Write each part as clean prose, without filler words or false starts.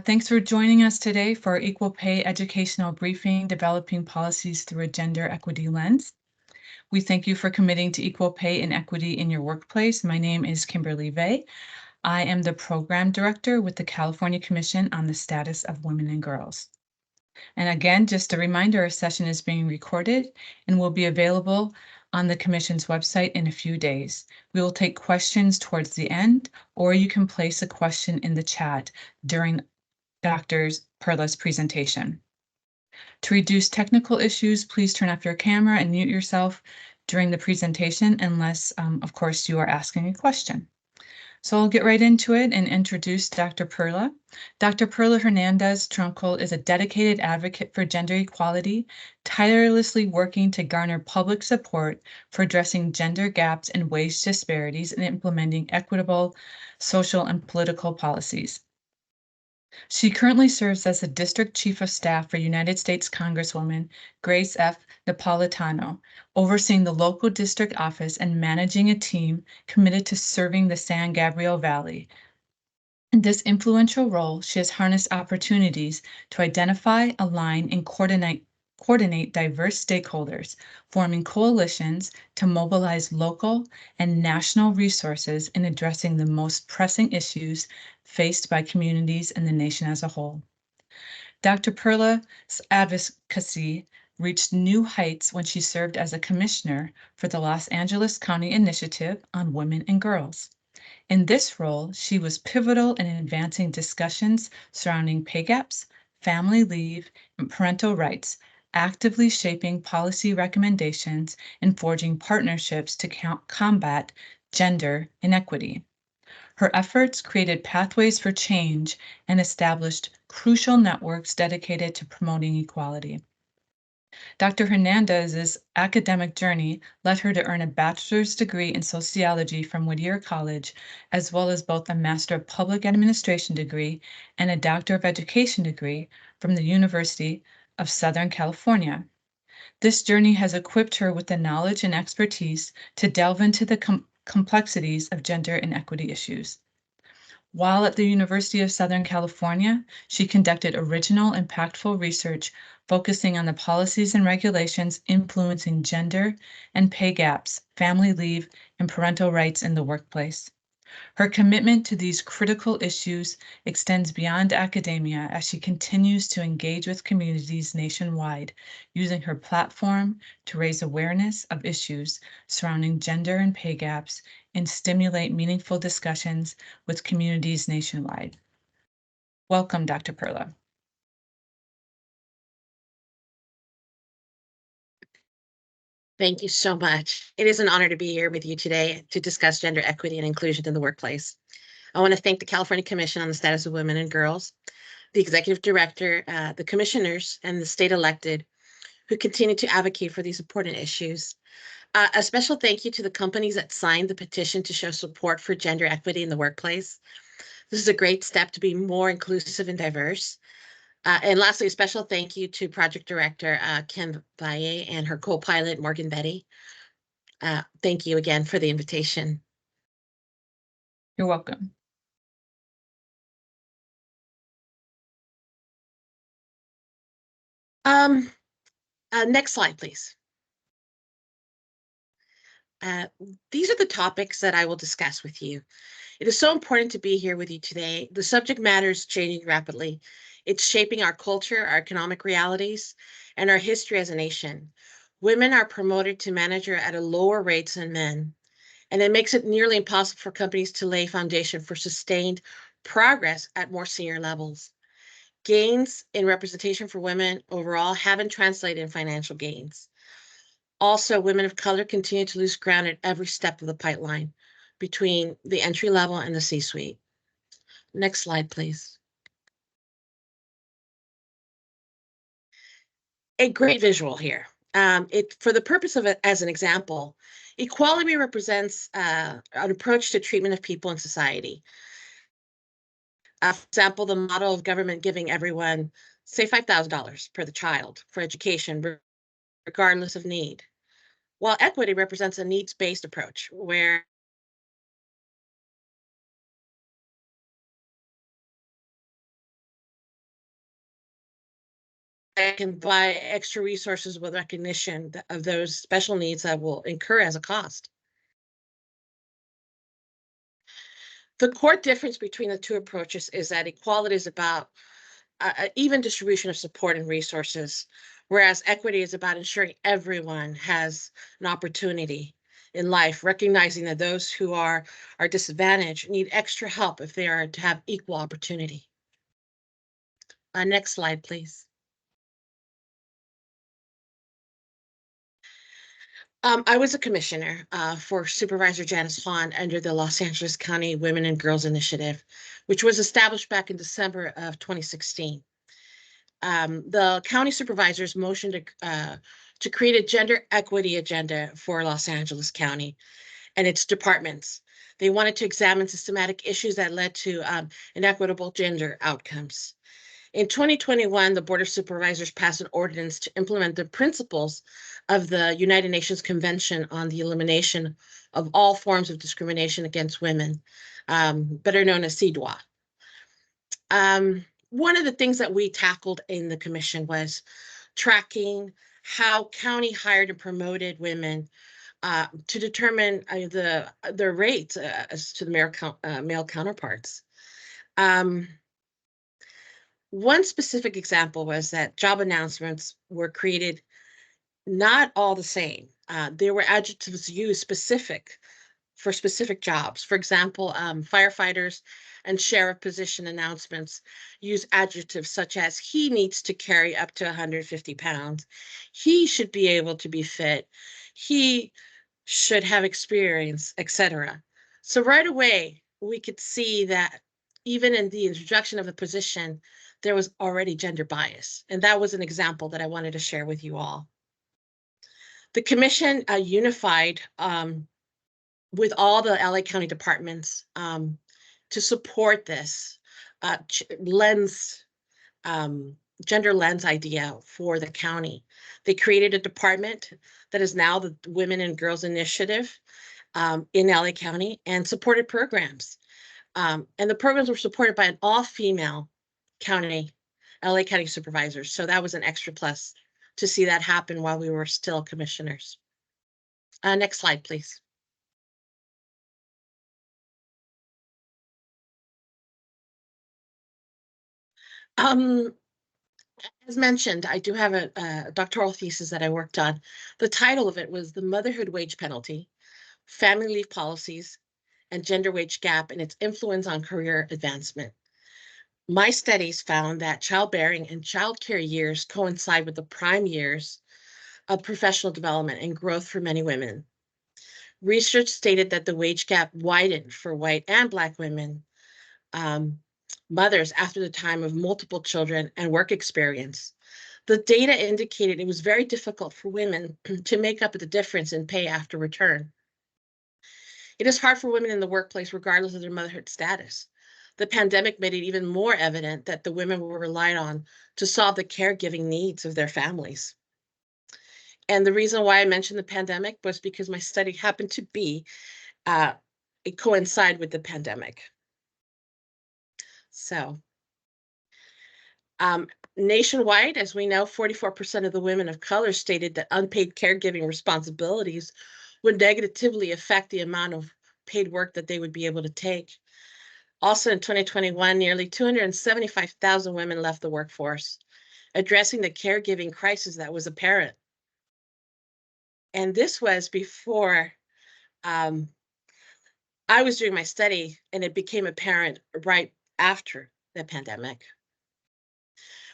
Thanks for joining us today for our Equal Pay Educational Briefing, Developing Policies Through a Gender Equity Lens. We thank you for committing to equal pay and equity in your workplace. My name is Kimberly Vey. I am the Program Director with the California Commission on the Status of Women and Girls. And again, just a reminder, our session is being recorded and will be available on the Commission's website in a few days. We will take questions towards the end, or you can place a question in the chat during Dr. Perla's presentation. To reduce technical issues, please turn off your camera and mute yourself during the presentation unless, of course, you are asking a question. So I'll get right into it and introduce Dr. Perla. Dr. Perla Hernandez Trumkul is a dedicated advocate for gender equality, tirelessly working to garner public support for addressing gender gaps and wage disparities and implementing equitable social and political policies. She currently serves as the District Chief of Staff for United States Congresswoman Grace F. Napolitano, overseeing the local district office and managing a team committed to serving the San Gabriel Valley. In this influential role, she has harnessed opportunities to identify, align, and coordinate diverse stakeholders, forming coalitions to mobilize local and national resources in addressing the most pressing issues faced by communities and the nation as a whole. Dr. Perla's advocacy reached new heights when she served as a commissioner for the Los Angeles County Initiative on Women and Girls. In this role, she was pivotal in advancing discussions surrounding pay gaps, family leave, and parental rights, actively shaping policy recommendations and forging partnerships to combat gender inequity. Her efforts created pathways for change and established crucial networks dedicated to promoting equality. Dr. Hernandez's academic journey led her to earn a bachelor's degree in sociology from Whittier College, as well as both a Master of Public Administration degree and a Doctor of Education degree from the University of Southern California. This journey has equipped her with the knowledge and expertise to delve into the complexities of gender and equity issues. While at the University of Southern California, she conducted original, impactful research focusing on the policies and regulations influencing gender and pay gaps, family leave, and parental rights in the workplace. Her commitment to these critical issues extends beyond academia as she continues to engage with communities nationwide, using her platform to raise awareness of issues surrounding gender and pay gaps and stimulate meaningful discussions with communities nationwide. Welcome, Dr. Perla. Thank you so much. It is an honor to be here with you today to discuss gender equity and inclusion in the workplace. I want to thank the California Commission on the Status of Women and Girls, the Executive Director, the commissioners, and the state elected who continue to advocate for these important issues. A special thank you to the companies that signed the petition to show support for gender equity in the workplace. This is a great step to be more inclusive and diverse. And lastly, a special thank you to Project Director Kim Valle and her co-pilot Morgan Betty. Thank you again for the invitation. You're welcome. Next slide, please. These are the topics that I will discuss with you. It is so important to be here with you today. The subject matter is changing rapidly. It's shaping our culture, our economic realities, and our history as a nation. Women are promoted to manager at a lower rate than men, and it makes it nearly impossible for companies to lay foundation for sustained progress at more senior levels. Gains in representation for women overall haven't translated in financial gains. Also, women of color continue to lose ground at every step of the pipeline between the entry level and the C-suite. Next slide, please. A great visual here. For the purpose of it as an example, equality represents an approach to treatment of people in society. For example, the model of government giving everyone, say, $5,000 per the child for education, regardless of need. While equity represents a needs-based approach where can buy extra resources with recognition of those special needs that will incur as a cost. The core difference between the two approaches is that equality is about an even distribution of support and resources, whereas equity is about ensuring everyone has an opportunity in life, recognizing that those who are disadvantaged need extra help if they are to have equal opportunity. Next slide, please. I was a commissioner for Supervisor Janice Hahn under the Los Angeles County Women and Girls Initiative, which was established back in December of 2016. The county supervisors motioned to create a gender equity agenda for Los Angeles County and its departments. They wanted to examine systematic issues that led to inequitable gender outcomes. In 2021, the Board of Supervisors passed an ordinance to implement the principles of the United Nations Convention on the Elimination of All Forms of Discrimination Against Women, better known as CEDAW. One of the things that we tackled in the commission was tracking how county hired and promoted women to determine their rates as to the male counterparts. One specific example was that job announcements were created not all the same. There were adjectives used for specific jobs. For example, firefighters and sheriff position announcements use adjectives such as he needs to carry up to 150 pounds. He should be able to be fit. He should have experience, etc. So right away, we could see that even in the introduction of the position, there was already gender bias. And that was an example that I wanted to share with you all. The commission unified with all the LA County departments to support this gender lens idea for the county. They created a department that is now the Women and Girls Initiative in LA County and supported programs. And the programs were supported by an all-female LA County supervisors. So that was an extra plus to see that happen while we were still commissioners. Next slide, please. As mentioned, I do have a doctoral thesis that I worked on. The title of it was The Motherhood Wage Penalty, Family Leave Policies, and Gender Wage Gap and its Influence on Career Advancement. My studies found that childbearing and childcare years coincide with the prime years of professional development and growth for many women. Research stated that the wage gap widened for white and Black women, mothers after the time of multiple children and work experience. The data indicated it was very difficult for women to make up the difference in pay after return. It is hard for women in the workplace regardless of their motherhood status. The pandemic made it even more evident that the women were relied on to solve the caregiving needs of their families. And the reason why I mentioned the pandemic was because my study happened to be, it coincided with the pandemic. So, nationwide, as we know, 44% of the women of color stated that unpaid caregiving responsibilities would negatively affect the amount of paid work that they would be able to take. Also in 2021, nearly 275,000 women left the workforce, addressing the caregiving crisis that was apparent. And this was before I was doing my study, and it became apparent right after the pandemic.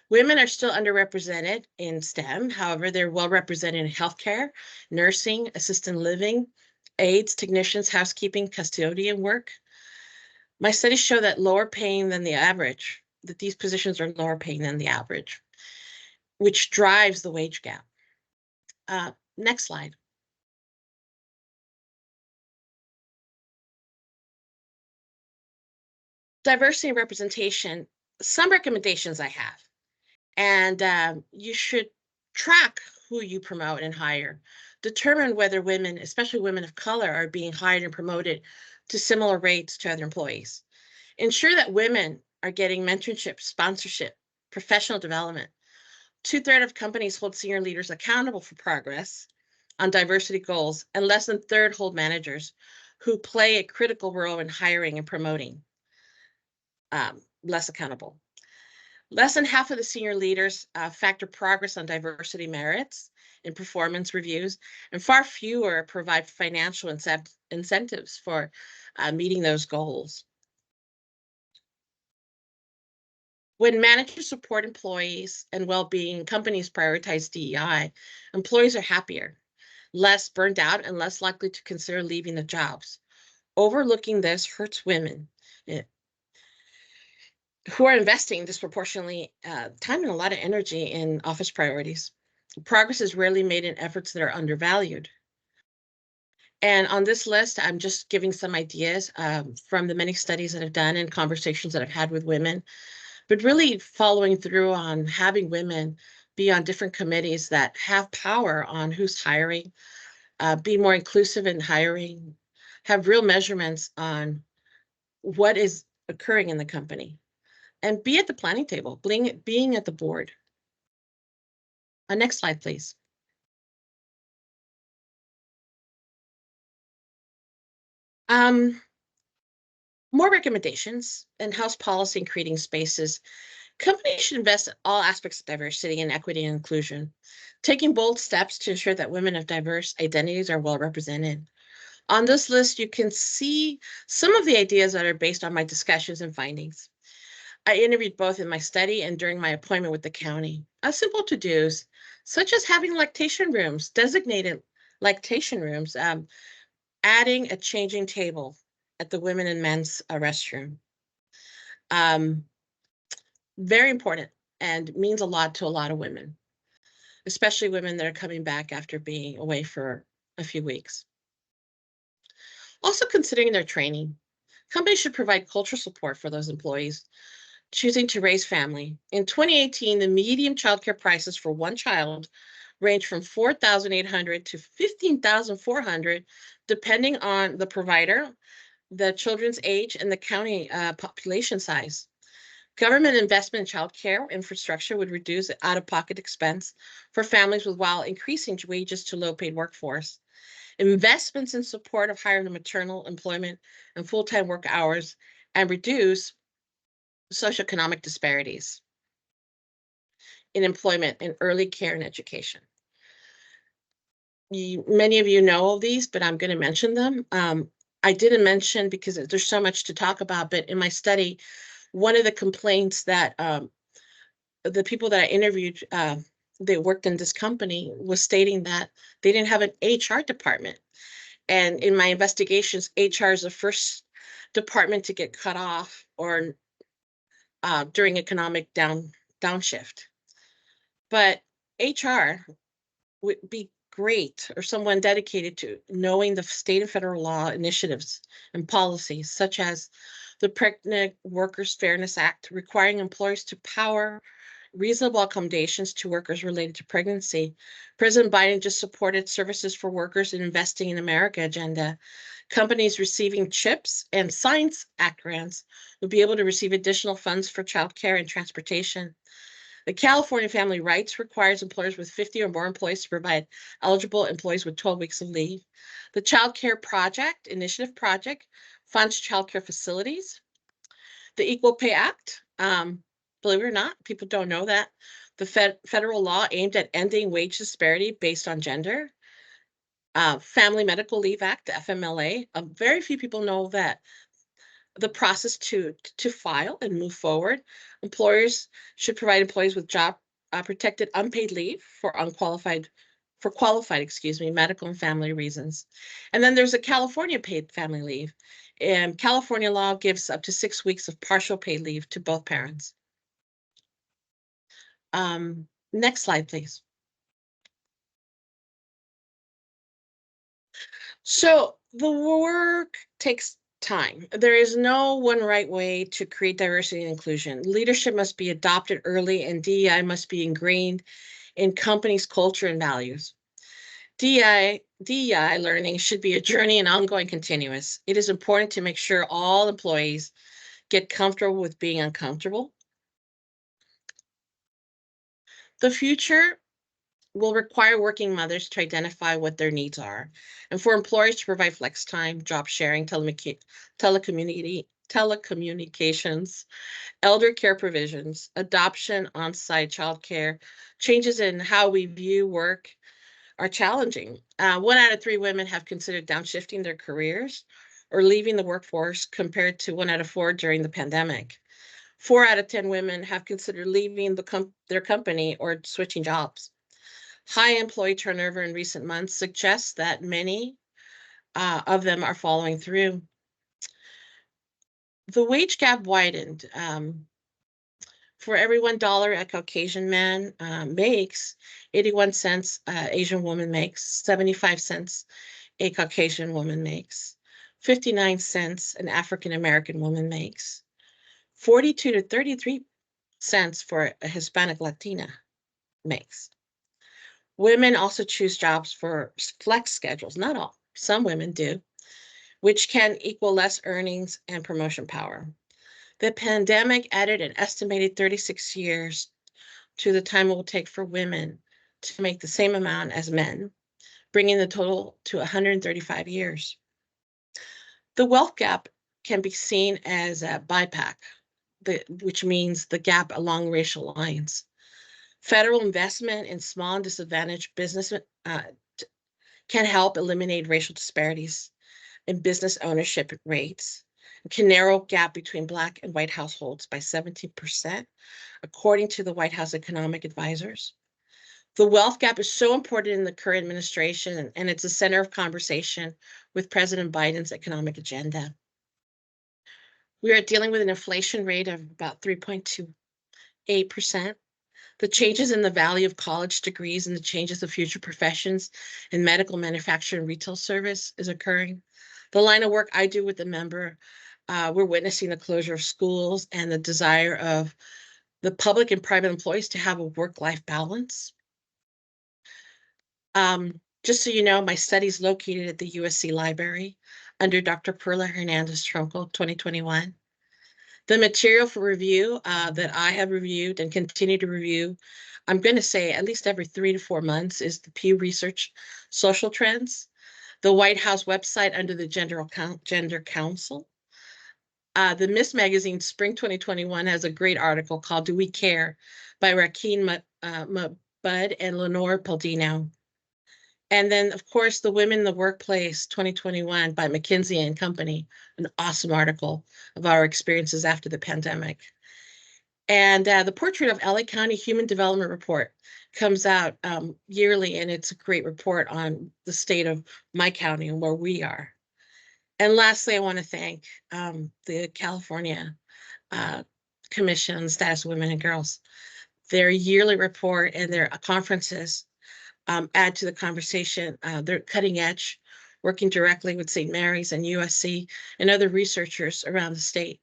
Women are still underrepresented in STEM. However, they're well represented in healthcare, nursing, assisted living, aides, technicians, housekeeping, custodian work. My studies show that these positions are lower paying than the average, which drives the wage gap. Next slide. Diversity and representation, some recommendations I have. And you should track who you promote and hire. Determine whether women, especially women of color, are being hired and promoted to similar rates to other employees. Ensure that women are getting mentorship, sponsorship, professional development. 2/3 of companies hold senior leaders accountable for progress on diversity goals, and less than a third hold managers who play a critical role in hiring and promoting less accountable. Less than half of the senior leaders factor progress on diversity merits in performance reviews, and far fewer provide financial incentives for meeting those goals. When managers support employees and well-being, companies prioritize DEI, employees are happier, less burned out, and less likely to consider leaving the jobs. Overlooking this hurts women who are investing disproportionately time and a lot of energy in office priorities. Progress is rarely made in efforts that are undervalued. And on this list, I'm just giving some ideas from the many studies that I've done and conversations that I've had with women, but really following through on having women be on different committees that have power on who's hiring, be more inclusive in hiring, have real measurements on what is occurring in the company, and be at the planning table, being at the board. Next slide, please. More recommendations and House policy in creating spaces. Companies should invest in all aspects of diversity and equity and inclusion, taking bold steps to ensure that women of diverse identities are well represented. On this list, you can see some of the ideas that are based on my discussions and findings. I interviewed both in my study and during my appointment with the county. Simple to-dos, such as having lactation rooms, designated lactation rooms, adding a changing table at the women and men's restroom. Very important and means a lot to a lot of women, especially women that are coming back after being away for a few weeks. Also considering their training. Companies should provide cultural support for those employees choosing to raise family. In 2018, the median childcare prices for one child range from $4,800 to $15,400, depending on the provider, the children's age, and the county population size. Government investment in child care infrastructure would reduce out-of-pocket expense for families while increasing wages to low-paid workforce. Investments in support of higher maternal employment and full-time work hours and reduce socioeconomic disparities in employment and early care and education. Many of you know all these, but I'm going to mention them. I didn't mention because there's so much to talk about, but in my study, one of the complaints that the people that I interviewed, they worked in this company, was stating that they didn't have an HR department. And in my investigations, HR is the first department to get cut off or during economic downshift. But HR would be great, or someone dedicated to knowing the state and federal law initiatives and policies, such as the Pregnant Workers Fairness Act, requiring employers to power reasonable accommodations to workers related to pregnancy. President Biden just supported Services for Workers and Investing in America agenda. Companies receiving CHIPS and Science Act grants will be able to receive additional funds for childcare and transportation. The California Family Rights requires employers with 50 or more employees to provide eligible employees with 12 weeks of leave. The Child Care Project, Initiative Project, funds child care facilities. The Equal Pay Act, believe it or not, people don't know that. The federal law aimed at ending wage disparity based on gender. Family Medical Leave Act, the FMLA. Very few people know that the process to file and move forward. Employers should provide employees with job protected unpaid leave for qualified medical and family reasons. And then there's a California paid family leave. And California law gives up to 6 weeks of partial paid leave to both parents. Next slide, please. So the work takes time. There is no one right way to create diversity and inclusion. Leadership must be adopted early, and DEI must be ingrained in companies' culture and values. DEI learning should be a journey and ongoing continuous. It is important to make sure all employees get comfortable with being uncomfortable. The future will require working mothers to identify what their needs are, and for employers to provide flex time, job sharing, telecommunications, elder care provisions, adoption, on-site childcare. Changes in how we view work are challenging. 1 out of 3 women have considered downshifting their careers or leaving the workforce, compared to 1 out of 4 during the pandemic. 4 out of 10 women have considered leaving their company or switching jobs. High employee turnover in recent months suggests that many of them are following through. The wage gap widened. For every $1 a Caucasian man makes, 81 cents Asian woman makes, 75 cents a Caucasian woman makes, 59 cents an African American woman makes, 42 to 33 cents for a Hispanic Latina makes. Women also choose jobs for flex schedules, not all, some women do, which can equal less earnings and promotion power. The pandemic added an estimated 36 years to the time it will take for women to make the same amount as men, bringing the total to 135 years. The wealth gap can be seen as a BIPAC, which means the gap along racial lines. Federal investment in small and disadvantaged business can help eliminate racial disparities in business ownership rates, can narrow gap between Black and white households by 17%, according to the White House economic advisors. The wealth gap is so important in the current administration, and it's a center of conversation with President Biden's economic agenda. We are dealing with an inflation rate of about 3.28%. The changes in the value of college degrees and the changes of future professions in medical, manufacturing, retail service is occurring. The line of work I do with the member, we're witnessing the closure of schools and the desire of the public and private employees to have a work-life balance. Just so you know, my study is located at the USC Library under Dr. Perla Hernandez Trumkul, 2021. The material for review that I have reviewed and continue to review, I'm going to say at least every 3 to 4 months, is the Pew Research Social Trends, the White House website under the Gender Council. The Miss Magazine Spring 2021 has a great article called Do We Care by Raquel Mudd and Lenore Paldino. And then, of course, the Women in the Workplace 2021 by McKinsey and Company, an awesome article of our experiences after the pandemic. And the Portrait of LA County Human Development Report comes out yearly, and it's a great report on the state of my county and where we are. And lastly, I want to thank the California Commission on the Status of Women and Girls. Their yearly report and their conferences add to the conversation. They're cutting edge, working directly with St. Mary's and USC and other researchers around the state.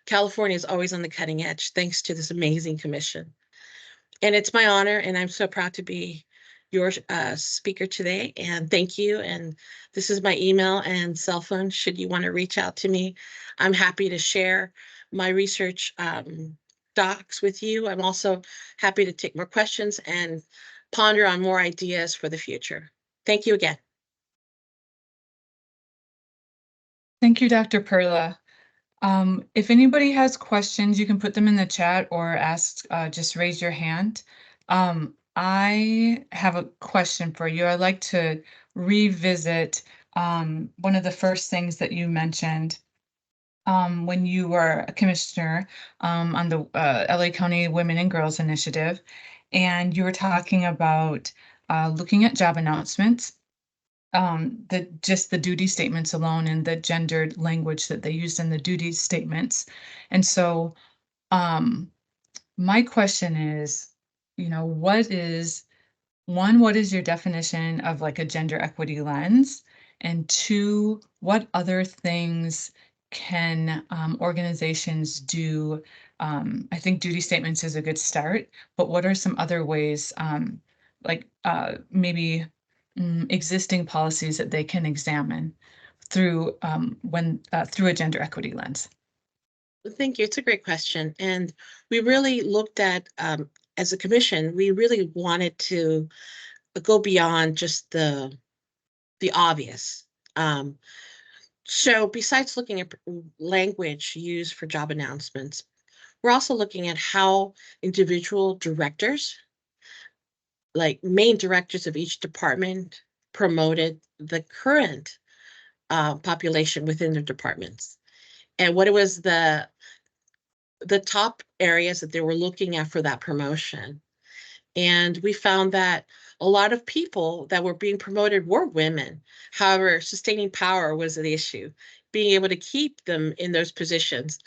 California is always on the cutting edge, thanks to this amazing commission. And it's my honor, and I'm so proud to be your speaker today. And thank you. And this is my email and cell phone. Should you want to reach out to me, I'm happy to share my research docs with you. I'm also happy to take more questions and ponder on more ideas for the future. Thank you again. Thank you, Dr. Perla. If anybody has questions, you can put them in the chat or ask, just raise your hand. I have a question for you. I'd like to revisit one of the first things that you mentioned when you were a commissioner on the LA County Women and Girls Initiative, and you were talking about looking at job announcements, just the duty statements alone and the gendered language that they used in the duty statements. And so my question is, what is your definition of like a gender equity lens? And 2, what other things can organizations do? I think duty statements is a good start, but what are some other ways, maybe existing policies that they can examine through through a gender equity lens? Thank you. It's a great question. And we really looked at as a commission, we really wanted to go beyond just the obvious. So besides looking at language used for job announcements, we're also looking at how individual directors, like main directors of each department, promoted the current population within their departments, and what it was the top areas that they were looking at for that promotion. And we found that a lot of people that were being promoted were women. However, sustaining power was the issue, being able to keep them in those positions,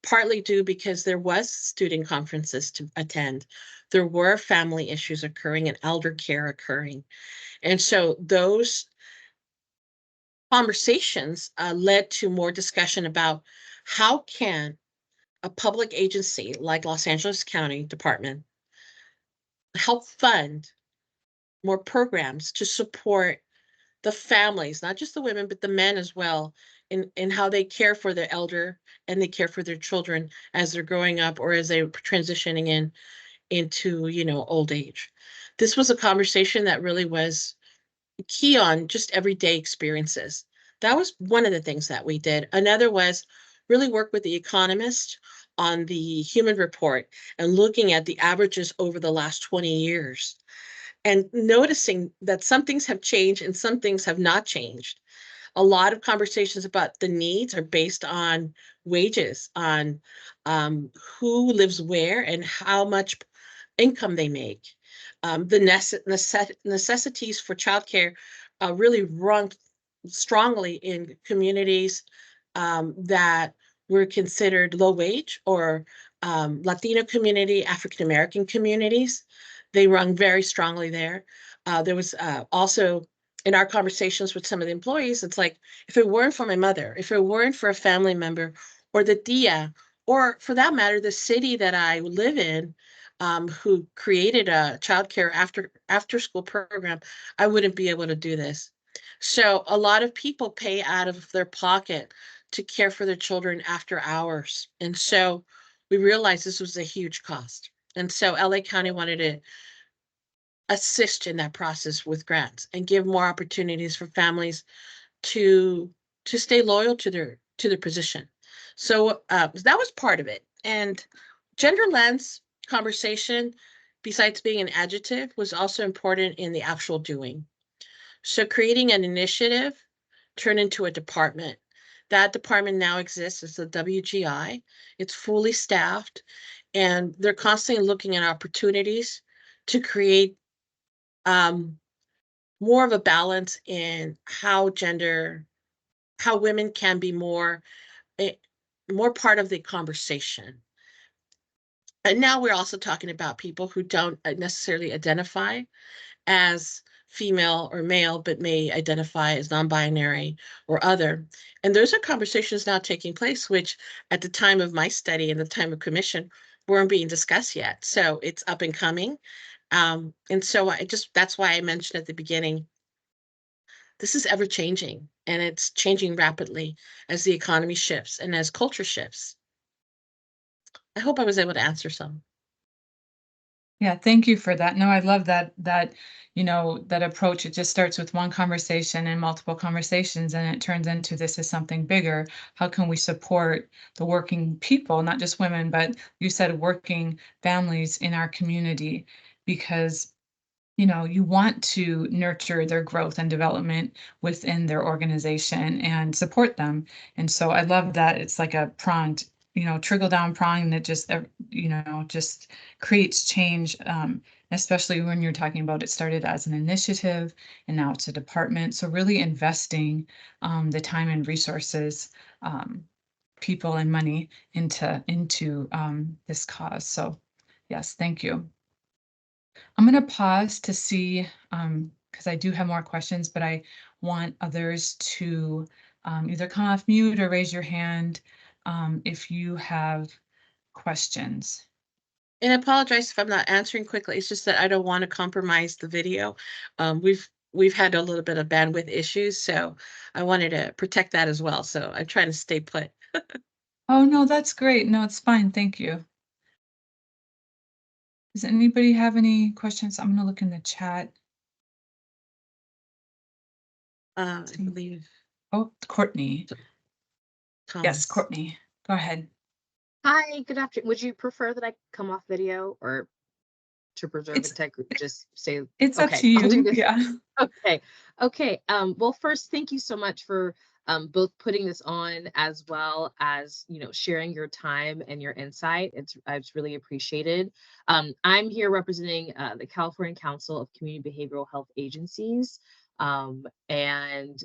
partly due because there was student conferences to attend. There were family issues occurring and elder care occurring. And so those conversations led to more discussion about how can a public agency like Los Angeles County Department help fund more programs to support the families, not just the women, but the men as well, in how they care for their elder and they care for their children as they're growing up or as they're transitioning into, old age. This was a conversation that really was key on just everyday experiences. That was one of the things that we did. Another was really work with the economist on the human report and looking at the averages over the last 20 years and noticing that some things have changed and some things have not changed. A lot of conversations about the needs are based on wages, on who lives where and how much income they make. The necessities for childcare really run strongly in communities that were considered low wage or Latino community, African American communities. They run very strongly there. There was also in our conversations with some of the employees, it's like, if it weren't for my mother, if it weren't for a family member or the DIA, or for that matter, the city that I live in, who created a childcare after school program, I wouldn't be able to do this. So a lot of people pay out of their pocket to care for their children after hours. And so we realized this was a huge cost. And so LA County wanted to assist in that process with grants and give more opportunities for families to stay loyal to their position. So that was part of it. And gender lens conversation, besides being an adjective, was also important in the actual doing. So creating an initiative turned into a department. That department now exists as the WGI. It's fully staffed, and they're constantly looking at opportunities to create more of a balance in how women can be more part of the conversation. And now we're also talking about people who don't necessarily identify as female or male, but may identify as non-binary or other. And those are conversations now taking place, which at the time of my study and the time of commission weren't being discussed yet. So it's up and coming. And so that's why I mentioned at the beginning, this is ever changing and it's changing rapidly as the economy shifts and as culture shifts. I hope I was able to answer some. Yeah, thank you for that. No, I love that approach. It just starts with one conversation and multiple conversations, and it turns into this is something bigger. How can we support the working people, not just women, but you said working families in our community? Because you want to nurture their growth and development within their organization and support them. And so I love that it's like a pronged, trickle down prong that just creates change, especially when you're talking about it started as an initiative and now it's a department. So really investing the time and resources, people and money into this cause. So yes, thank you. I'm going to pause to see, because I do have more questions, but I want others to either come off mute or raise your hand if you have questions. And I apologize if I'm not answering quickly. It's just that I don't want to compromise the video. We've had a little bit of bandwidth issues, so I wanted to protect that as well. So I'm trying to stay put. Oh, no, that's great. No, it's fine. Thank you. Does anybody have any questions? I'm gonna look in the chat. I believe Oh, Courtney. Yes, Thomas. Courtney, go ahead. Hi, good afternoon. Would you prefer that I come off video or to preserve It's integrity, just say, it's up okay, to I'll do you. this. Yeah. Okay. Okay. Well, first, thank you so much for both putting this on as well as, sharing your time and your insight. It's really appreciated. I'm here representing the California Council of Community Behavioral Health Agencies. And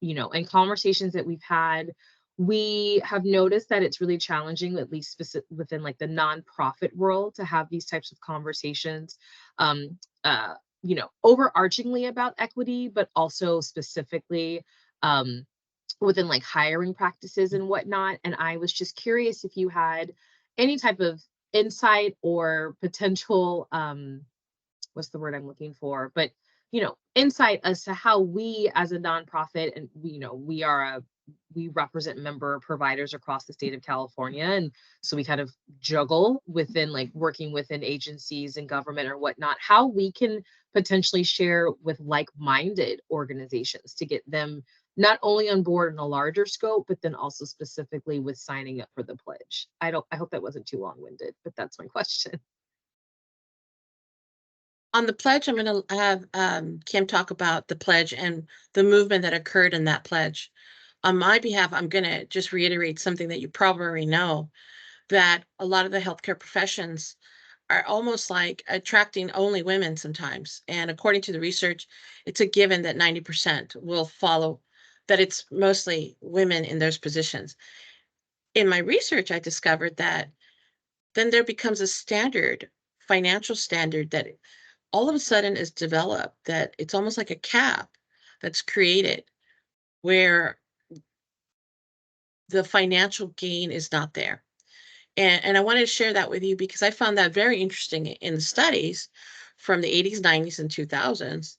in conversations that we've had, we have noticed that it's really challenging, at least within like the nonprofit world, to have these types of conversations. Um, Overarchingly about equity, but also specifically within like hiring practices and whatnot. And I was just curious if you had any type of insight or potential, what's the word I'm looking for? But, insight as to how we as a nonprofit, and we represent member providers across the state of California. And so we kind of juggle within like working within agencies and government or whatnot, how we can potentially share with like-minded organizations to get them not only on board in a larger scope, but then also specifically with signing up for the pledge. I hope that wasn't too long-winded, but that's my question. On the pledge, I'm going to have Kim talk about the pledge and the movement that occurred in that pledge. On my behalf, I'm going to just reiterate something that you probably already know, that a lot of the healthcare professions are almost like attracting only women sometimes. And according to the research, it's a given that 90% will follow, that it's mostly women in those positions. In my research, I discovered that then there becomes a standard, financial standard, that all of a sudden is developed, that it's almost like a cap that's created where the financial gain is not there. And I wanted to share that with you because I found that very interesting in the studies from the 80s, 90s, and 2000s.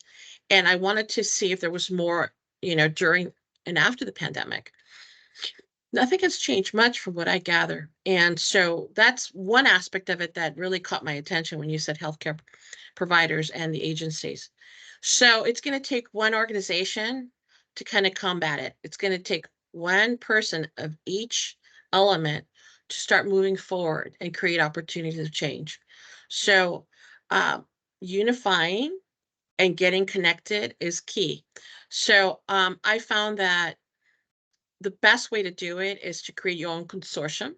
And I wanted to see if there was more, during and after the pandemic. Nothing has changed much from what I gather. And so that's one aspect of it that really caught my attention when you said healthcare providers and the agencies. So it's going to take one organization to kind of combat it. It's going to take one person of each element to start moving forward and create opportunities of change. So unifying and getting connected is key. So I found that the best way to do it is to create your own consortium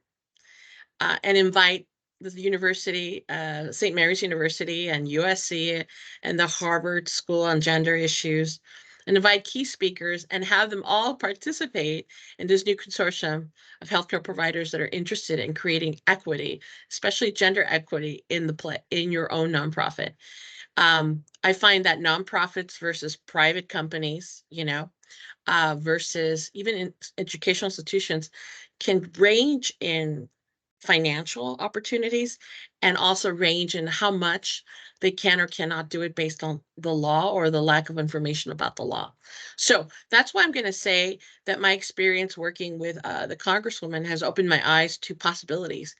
and invite the university, St. Mary's University and USC and the Harvard School on Gender Issues, and invite key speakers and have them all participate in this new consortium of healthcare providers that are interested in creating equity, especially gender equity in your own nonprofit. I find that nonprofits versus private companies, versus even in educational institutions can range in financial opportunities and also range in how much they can or cannot do it based on the law or the lack of information about the law. So that's why I'm going to say that my experience working with the Congresswoman has opened my eyes to possibilities.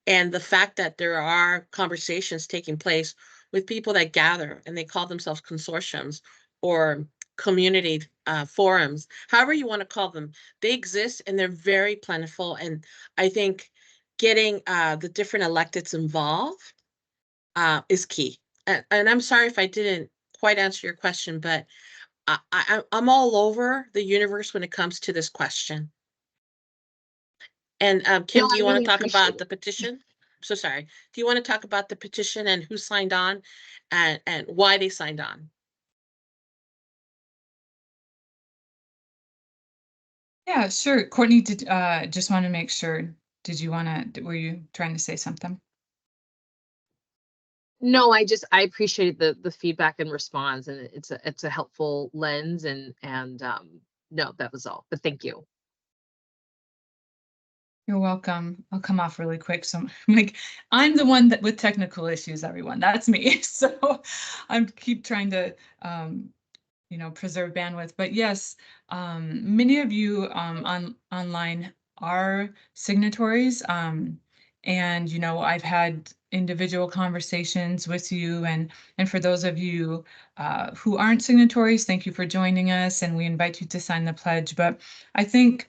And the fact that there are conversations taking place with people that gather and they call themselves consortiums or community forums, however you want to call them, they exist and they're very plentiful. And I think getting the different electeds involved is key. And I'm sorry if I didn't quite answer your question, but I'm all over the universe when it comes to this question. And Kim, No, do I you want really to talk appreciate about it. the petition? So sorry. Do you want to talk about the petition and who signed on and why they signed on? Yeah, sure. Courtney, did just want to make sure. Were you trying to say something? No, I appreciate the feedback and response, and it's a helpful lens, and no, that was all. But thank you. You're welcome. I'll come off really quick. So I'm the one that with technical issues, everyone. That's me. So I'm keep trying to preserve bandwidth. But yes, many of you online are signatories. And I've had individual conversations with you. And for those of you who aren't signatories, thank you for joining us, and we invite you to sign the pledge. But I think,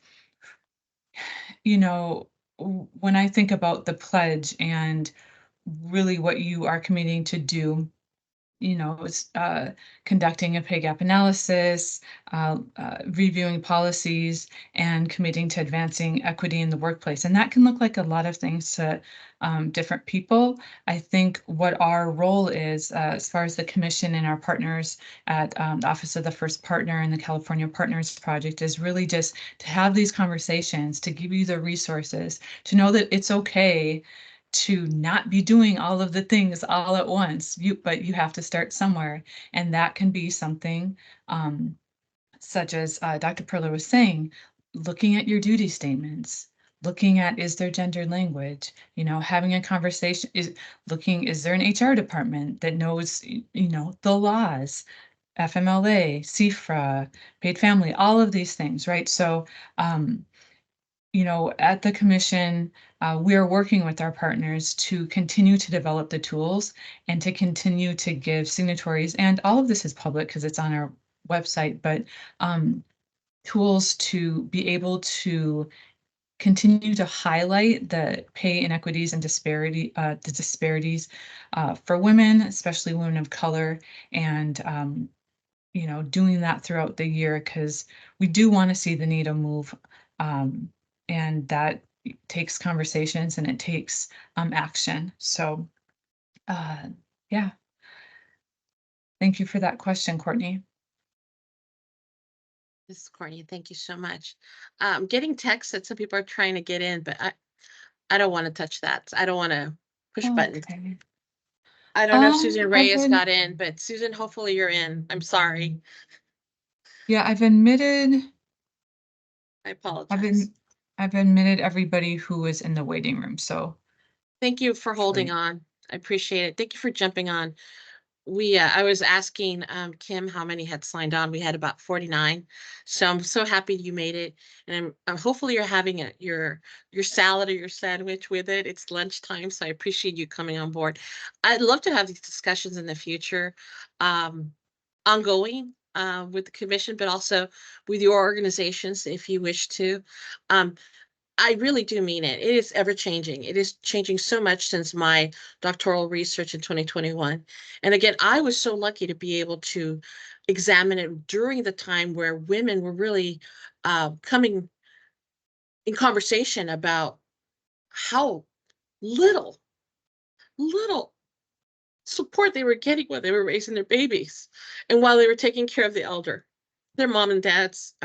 you know, when I think about the pledge and really what you are committing to do, it's conducting a pay gap analysis, reviewing policies, and committing to advancing equity in the workplace. And that can look like a lot of things to different people. I think what our role is, as far as the commission and our partners at the Office of the First Partner and the California Partners Project, is really just to have these conversations, to give you the resources, to know that it's okay to not be doing all of the things all at once. But you have to start somewhere, and that can be something such as Dr. Perla was saying, looking at your duty statements, looking at, is there gendered language, having a conversation, is there an HR department that knows, the laws, FMLA, CFRA, paid family, all of these things, right? So at the commission, we are working with our partners to continue to develop the tools and to continue to give signatories, and all of this is public because it's on our website, but tools to be able to continue to highlight the pay inequities and the disparities for women, especially women of color, and doing that throughout the year, because we do want to see the needle move. And that takes conversations and it takes action. So, yeah. Thank you for that question, Courtney. This is Courtney. Thank you so much. Getting texts that some people are trying to get in, but I don't want to touch that. I don't want to push buttons. Okay. I don't know if Susan Reyes got in, but Susan, hopefully you're in. I'm sorry. Yeah, I've admitted. I apologize. I've admitted everybody who was in the waiting room. So thank you for holding on. I appreciate it. Thank you for jumping on. I was asking Kim how many had signed on. We had about 49. So I'm so happy you made it. And I'm hopefully you're having your salad or your sandwich with it. It's lunchtime, so I appreciate you coming on board. I'd love to have these discussions in the future, ongoing with the commission, but also with your organizations if you wish to. I really do mean it. It is ever changing. It is changing so much since my doctoral research in 2021. And again, I was so lucky to be able to examine it during the time where women were really coming in conversation about how little support they were getting while they were raising their babies and while they were taking care of the elder, their mom and dads.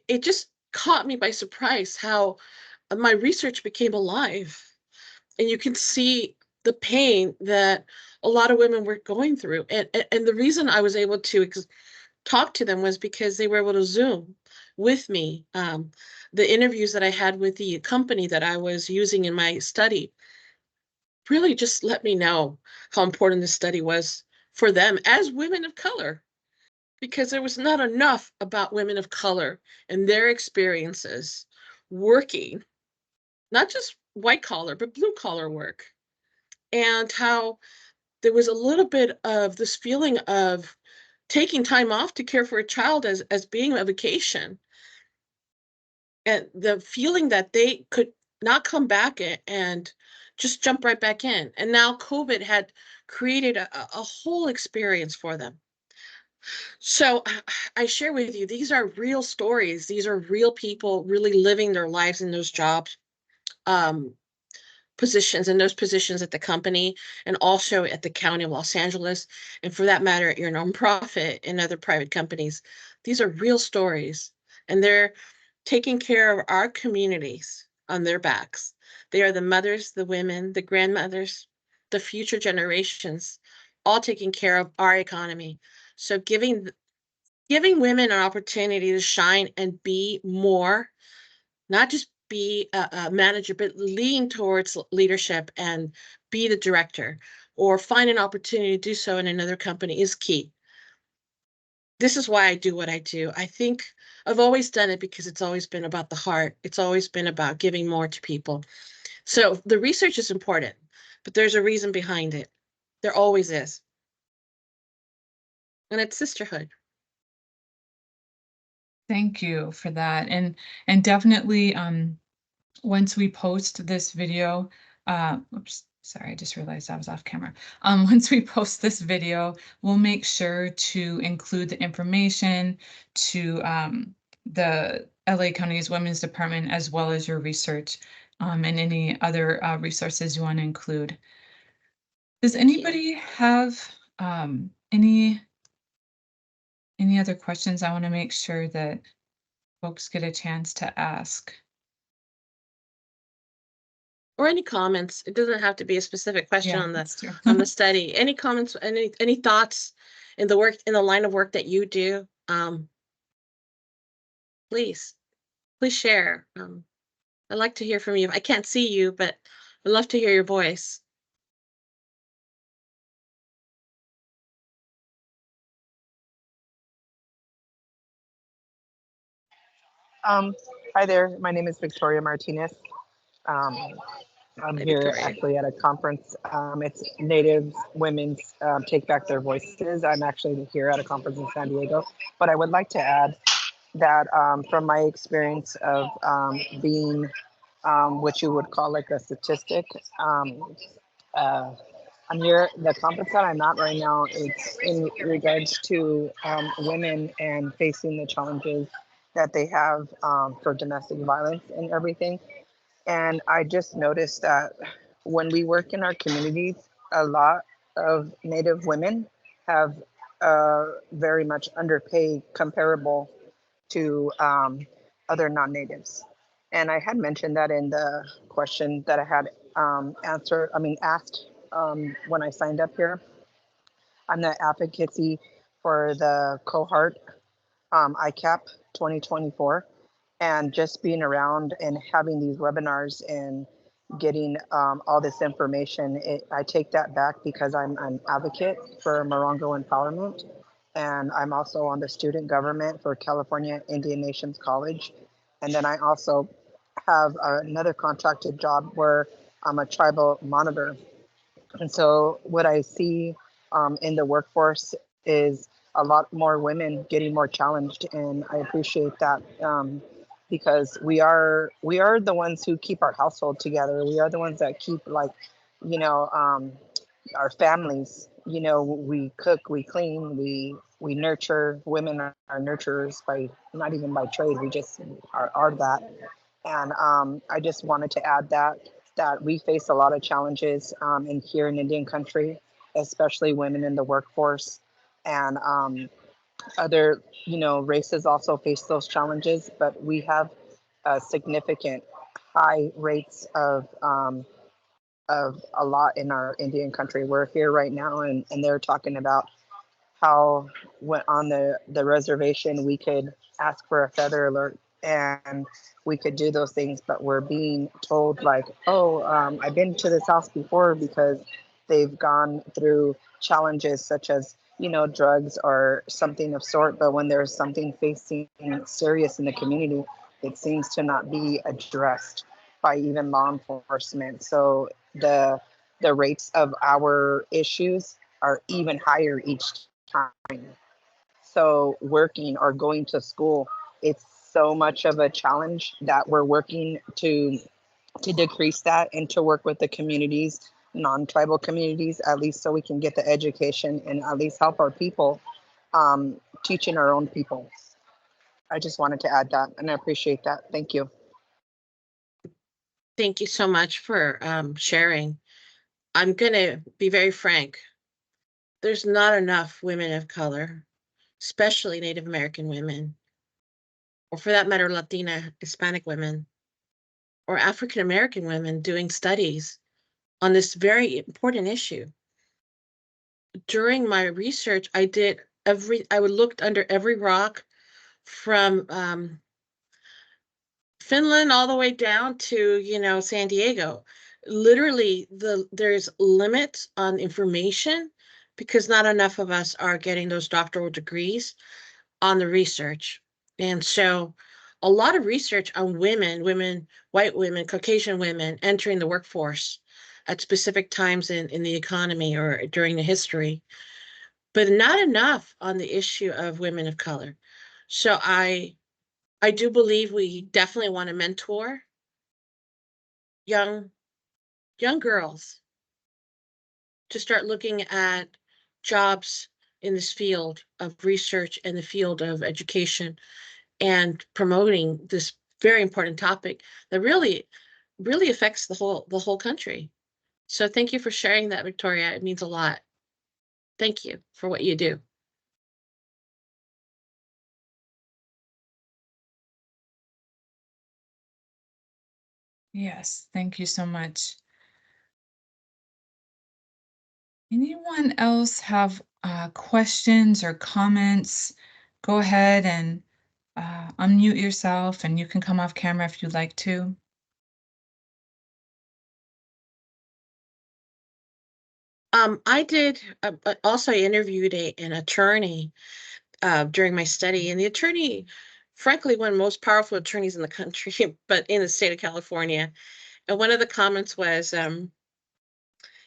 It just caught me by surprise how my research became alive, and you can see the pain that a lot of women were going through. And the reason I was able to talk to them was because they were able to Zoom with me. The interviews that I had with the company that I was using in my study really just let me know how important this study was for them as women of color, because there was not enough about women of color and their experiences working, not just white collar, but blue collar work, and how there was a little bit of this feeling of taking time off to care for a child as being a vacation, and the feeling that they could not come back and just jump right back in. And now COVID had created a whole experience for them. So I share with you, these are real stories. These are real people really living their lives in those jobs, positions, and those positions at the company, and also at the County of Los Angeles, and for that matter, at your nonprofit and other private companies. These are real stories, and they're taking care of our communities on their backs. They are the mothers, the women, the grandmothers, the future generations, all taking care of our economy. So giving women an opportunity to shine and be more, not just be a manager, but lean towards leadership and be the director or find an opportunity to do so in another company is key. This is why I do what I do. I think I've always done it because it's always been about the heart. It's always been about giving more to people. So the research is important. but there's a reason behind it. There always is. And it's sisterhood. Thank you for that. And definitely once we post this video, oops, sorry, I just realized I was off camera. Once we post this video, we'll make sure to include the information to the LA County's Women's Department, as well as your research and any other resources you want to include. Does anybody have any other questions? I want to make sure that folks get a chance to ask. Or any comments. It doesn't have to be a specific question Yeah, on the that's true. study. Any comments, any thoughts in the work, in the line of work that you do? Please share. I'd like to hear from you. I can't see you, but I'd love to hear your voice. Hi there. My name is Victoria Martinez. I'm Hi, here Victoria. actually at a conference. It's Native Women's Take Back Their Voices. I'm actually here at a conference in San Diego. But I would like to add that from my experience of being what you would call like a statistic, I'm here, the conference that I'm at right now, it's in regards to women and facing the challenges that they have for domestic violence and everything. And I just noticed that when we work in our communities, a lot of Native women have very much underpaid comparable to other non-natives. And I had mentioned that in the question that I had asked when I signed up here. I'm the advocacy for the cohort ICAP 2024. And just being around and having these webinars and getting all this information, I take that back because I'm an advocate for Morongo empowerment. And I'm also on the student government for California Indian Nations College. And then I also have another contracted job where I'm a tribal monitor. And so what I see in the workforce is a lot more women getting more challenged, and I appreciate that because we are the ones who keep our household together. We are the ones that keep our families. We cook, we clean, we nurture. Women are nurturers by not even by trade. We just are that. And I just wanted to add that we face a lot of challenges in here in Indian country, especially women in the workforce, and other races also face those challenges. But we have significant high rates of a lot in our Indian country. We're here right now, and they're talking about how when on the reservation we could ask for a feather alert and we could do those things, but we're being told like, oh, I've been to this house before because they've gone through challenges such as drugs or something of sort, but when there's something facing serious in the community, it seems to not be addressed by even law enforcement. So the rates of our issues are even higher each time. So working or going to school, it's so much of a challenge that we're working to decrease that and to work with the communities, non-tribal communities, at least so we can get the education and at least help our people teaching our own people. I just wanted to add that, and I appreciate that. Thank you. Thank you so much for sharing. I'm going to be very frank. There's not enough women of color, especially Native American women, or for that matter, Latina, Hispanic women, or African American women doing studies on this very important issue. During my research, I looked under every rock from Finland all the way down to, San Diego. Literally, there's limits on information because not enough of us are getting those doctoral degrees on the research. And so a lot of research on women, white women, Caucasian women entering the workforce, at specific times in the economy or during the history, but not enough on the issue of women of color. So I do believe we definitely want to mentor young girls to start looking at jobs in this field of research and the field of education and promoting this very important topic that really affects the whole country. So thank you for sharing that, Victoria. It means a lot. Thank you for what you do. Yes, thank you so much. Anyone else have questions or comments? Go ahead and unmute yourself, and you can come off camera if you'd like to. I did also interviewed an attorney during my study, and the attorney, frankly, one of the most powerful attorneys in the country, but in the state of California. And one of the comments was,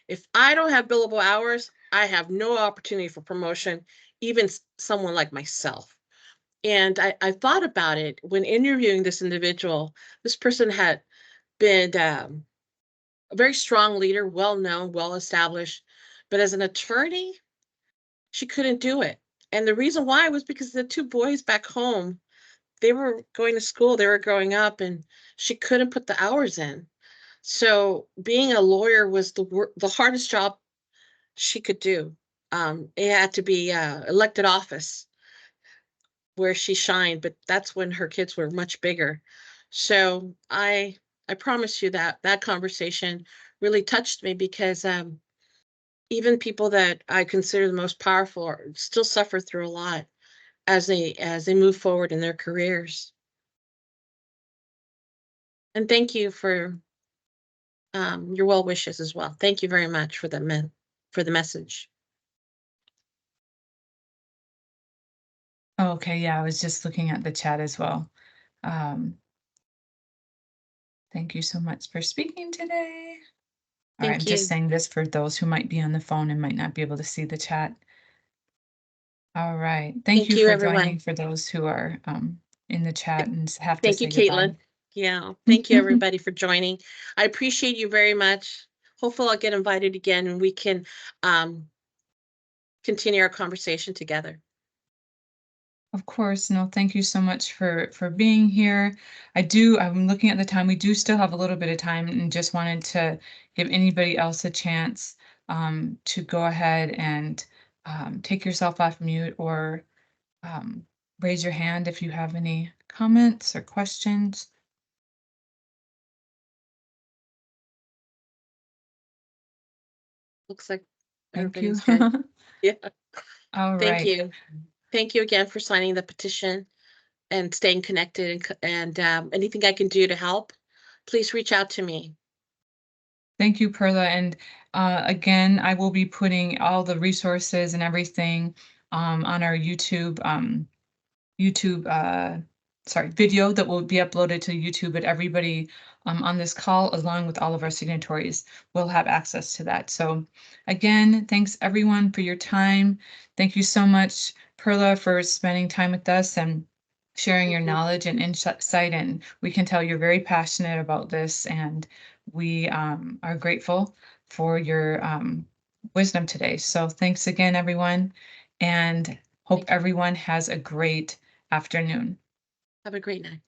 if I don't have billable hours, I have no opportunity for promotion, even someone like myself. And I thought about it when interviewing this individual. This person had been a very strong leader, well known, well established, but as an attorney, she couldn't do it. And the reason why was because the two boys back home, they were going to school, they were growing up, and she couldn't put the hours in. So being a lawyer was the hardest job she could do. It had to be elected office where she shined, but that's when her kids were much bigger. So I promise you that that conversation really touched me, because even people that I consider the most powerful still suffer through a lot as they move forward in their careers. And thank you for your well wishes as well. Thank you very much for the message. Okay, yeah, I was just looking at the chat as well. Thank you so much for speaking today. All right, Thank I'm you. just saying this for those who might be on the phone and might not be able to see the chat. All right, thank you for everyone. joining for those who are in the chat and have to Thank you, say goodbye. Caitlin. Yeah, thank you everybody for joining. I appreciate you very much. Hopefully I'll get invited again and we can continue our conversation together. Of course, no, thank you so much for being here. I'm looking at the time. We do still have a little bit of time, and just wanted to give anybody else a chance to go ahead and take yourself off mute, or raise your hand if you have any comments or questions. Looks like Thank you. everybody's good. Yeah. All Thank right. you. Thank you again for signing the petition and staying connected, and anything I can do to help, please reach out to me. Thank you, Perla. And again, I will be putting all the resources and everything on our YouTube video that will be uploaded to YouTube, but everybody on this call, along with all of our signatories, will have access to that. So again, thanks everyone for your time. Thank you so much, Perla, for spending time with us and sharing your knowledge and insight. And we can tell you're very passionate about this, and we are grateful for your wisdom today. So thanks again, everyone, and hope everyone has a great afternoon. Have a great night.